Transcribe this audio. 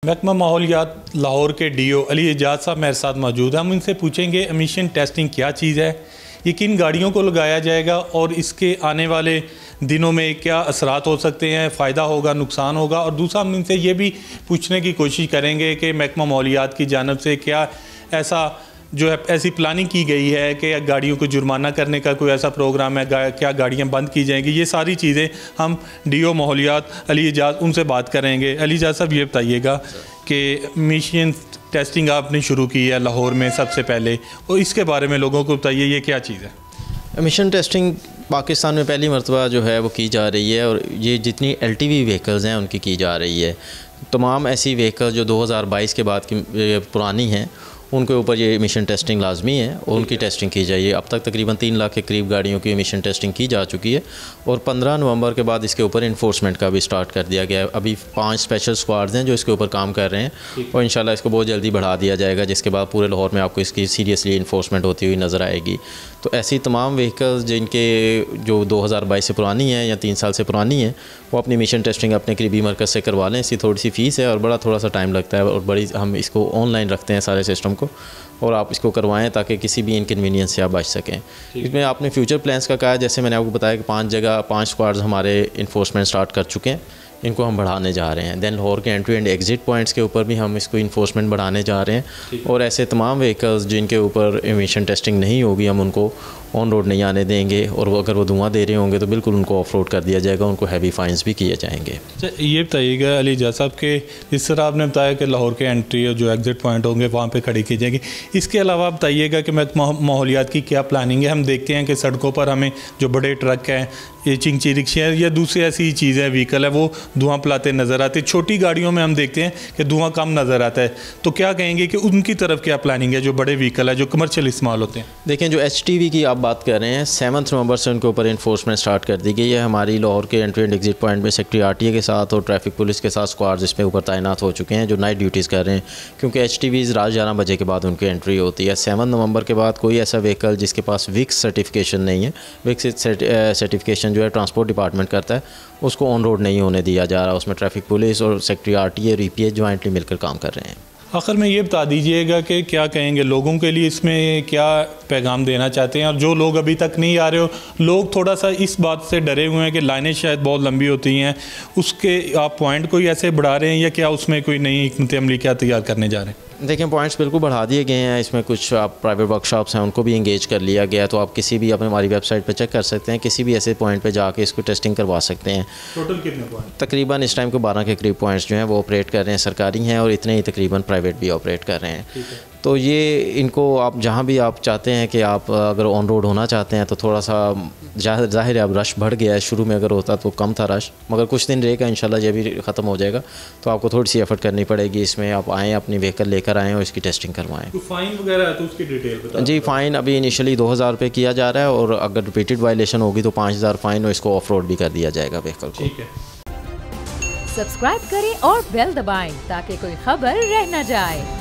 महकमा माहौलियात लाहौर के डीओ अली एजाज साहब मेरे साथ मौजूद हैं। हम इनसे पूछेंगे एमिशन टेस्टिंग क्या चीज़ है, ये किन गाड़ियों को लगाया जाएगा और इसके आने वाले दिनों में क्या असरात हो सकते हैं, फ़ायदा होगा, नुकसान होगा। और दूसरा हम इनसे ये भी पूछने की कोशिश करेंगे कि महकमा माहौलियात की जानिब से क्या ऐसा जो है ऐसी प्लानिंग की गई है कि गाड़ियों को जुर्माना करने का कोई ऐसा प्रोग्राम है, क्या गाड़ियां बंद की जाएंगी। ये सारी चीज़ें हम डीओ माहौलियात अली एजाज उनसे बात करेंगे। अली एजाज साहब ये बताइएगा कि एमिशन टेस्टिंग आपने शुरू की है लाहौर में सबसे पहले, और इसके बारे में लोगों को बताइए ये क्या चीज़ है। एमिशन टेस्टिंग पाकिस्तान में पहली मरतबा जो है वो की जा रही है, और ये जितनी LTV व्हीकल्स हैं उनकी की जा रही है। तमाम ऐसी व्हीकल जो 2022 के बाद की पुरानी हैं उनके ऊपर ये एमिशन टेस्टिंग लाजमी है और उनकी टेस्टिंग की जाइए। अब तक तकरीबन 3 लाख के करीब गाड़ियों की एमिशन टेस्टिंग की जा चुकी है और 15 नवंबर के बाद इसके ऊपर इन्फोर्समेंट का भी स्टार्ट कर दिया गया है। अभी 5 स्पेशल स्क्वाड्स हैं जो इसके ऊपर काम कर रहे हैं और इंशाल्लाह इसको बहुत जल्दी बढ़ा दिया जाएगा, जिसके बाद पूरे लाहौर में आपको इसकी सीरियसली इन्फोर्समेंट होती हुई नज़र आएगी। तो ऐसी तमाम व्हीकल्स जिनके जो 2022 से पुरानी हैं या 3 साल से पुरानी हैं वो अपनी एमिशन टेस्टिंग अपने करीबी मरकज़ से करवा लें। इसकी थोड़ी सी फ़ीस है और बड़ा थोड़ा सा टाइम लगता है और बड़ी हम इसको ऑनलाइन रखते हैं सारे सिस्टम को, और आप इसको करवाएं ताकि किसी भी इनकन्वीनियंस से आप बच सकें। इसमें आपने फ्यूचर प्लान्स का कहा है, जैसे मैंने आपको बताया कि 5 जगह 5 स्क्वाड्स हमारे इन्फोर्समेंट स्टार्ट कर चुके हैं, इनको हम बढ़ाने जा रहे हैं। दैन लाहौर के एंट्री एंड एग्ज़िट पॉइंट्स के ऊपर भी हम इसको इन्फोर्समेंट बढ़ाने जा रहे हैं, और ऐसे तमाम व्हीकल्स जिनके ऊपर एमिशन टेस्टिंग नहीं होगी हम उनको ऑन रोड नहीं आने देंगे, और अगर वो धुआं दे रहे होंगे तो बिल्कुल उनको ऑफ रोड कर दिया जाएगा, उनको हैवी फाइन्स भी किए जाएंगे। ये बताइएगा अली एजाज साहब के जिस तरह आपने बताया कि लाहौर के एंट्री और जो एग्ज़िट पॉइंट होंगे वहाँ पे खड़ी की जाएगी, इसके अलावा बताइएगा कि माहौलियात की क्या प्लानिंग है। हम देखते हैं कि सड़कों पर हमें जो बड़े ट्रक हैं, ये चिंची रिक्शे हैं या दूसरी ऐसी चीज़ें व्हीकल है वो धुआं फैलाते नज़र आते। छोटी गाड़ियों में हम देखते हैं कि धुआं कम नज़र आता है, तो क्या कहेंगे कि उनकी तरफ क्या प्लानिंग है जो बड़े व्हीकल है जो कमर्शियल इस्तेमाल होते हैं। देखें, जो HTV की आप बात कर रहे हैं 7 नवंबर से उनके ऊपर इन्फोर्समेंट स्टार्ट कर दी गई है। हमारी लाहौर के एंट्री एंड एग्जिट पॉइंट में सेक्रेटरी RTA के साथ और ट्रैफिक पुलिस के साथ स्क्वाड्स इसमें ऊपर तैनात हो चुके हैं जो नाइट ड्यूटीज़ कर रहे हैं, क्योंकि HTVs रात 11 बजे के बाद उनकी एंट्री होती है। 7 नवंबर के बाद कोई ऐसा व्हीकल जिसके पास विक्स सर्टिफिकेशन नहीं है, विक्स सर्टिफिकेशन जो है ट्रांसपोर्ट डिपार्टमेंट करता है, उसको ऑन रोड नहीं होने दिया जा रहा। उसमें ट्रैफिक पुलिस और सेक्रेटरी RTA और EPA ज्वाइंटली मिलकर काम कर रहे हैं। आखिर में ये बता दीजिएगा कि क्या कहेंगे लोगों के लिए, इसमें क्या पैगाम देना चाहते हैं, और जो लोग अभी तक नहीं आ रहे हो, लोग थोड़ा सा इस बात से डरे हुए हैं कि लाइनें शायद बहुत लंबी होती हैं, उसके आप पॉइंट कोई ऐसे बढ़ा रहे हैं या क्या उसमें कोई नई हिकमत अमली क्या तैयार करने जा रहे हैं। देखें, पॉइंट्स बिल्कुल बढ़ा दिए गए हैं। इसमें कुछ आप प्राइवेट वर्कशॉप्स हैं उनको भी इंगेज कर लिया गया है, तो आप किसी भी अपने हमारी वेबसाइट पर चेक कर सकते हैं, किसी भी ऐसे पॉइंट पे जाके इसको टेस्टिंग करवा सकते हैं। टोटल कितने पॉइंट? तकरीबन इस टाइम को 12 के करीब पॉइंट्स जो हैं वो ऑपरेट कर रहे हैं, सरकारी हैं, और इतने ही तकरीबन प्राइवेट भी ऑपरेट कर रहे हैं। तो ये इनको आप जहाँ भी आप चाहते हैं कि आप अगर ऑन रोड होना चाहते हैं तो थोड़ा सा ज़ाहिर है अब रश बढ़ गया है। शुरू में अगर होता तो कम था रश, मगर कुछ दिन रहेगा इंशाल्लाह, ये भी ख़त्म हो जाएगा। तो आपको थोड़ी सी एफर्ट करनी पड़ेगी इसमें, आप आएँ अपनी व्हीकल लेकर आएँ और इसकी टेस्टिंग करवाएँ। तो फ़ाइन वगैरह है तो उसकी डिटेल बता। जी, फ़ाइन अभी इनिशियली 2000 रुपये किया जा रहा है, और अगर रिपीटेड वायलेशन होगी तो 5000 फ़ाइन, और इसको ऑफ रोड भी कर दिया जाएगा व्हीकल को। ठीक है। सब्सक्राइब करें और बेल दबाएं ताकि कोई खबर रह न जाए।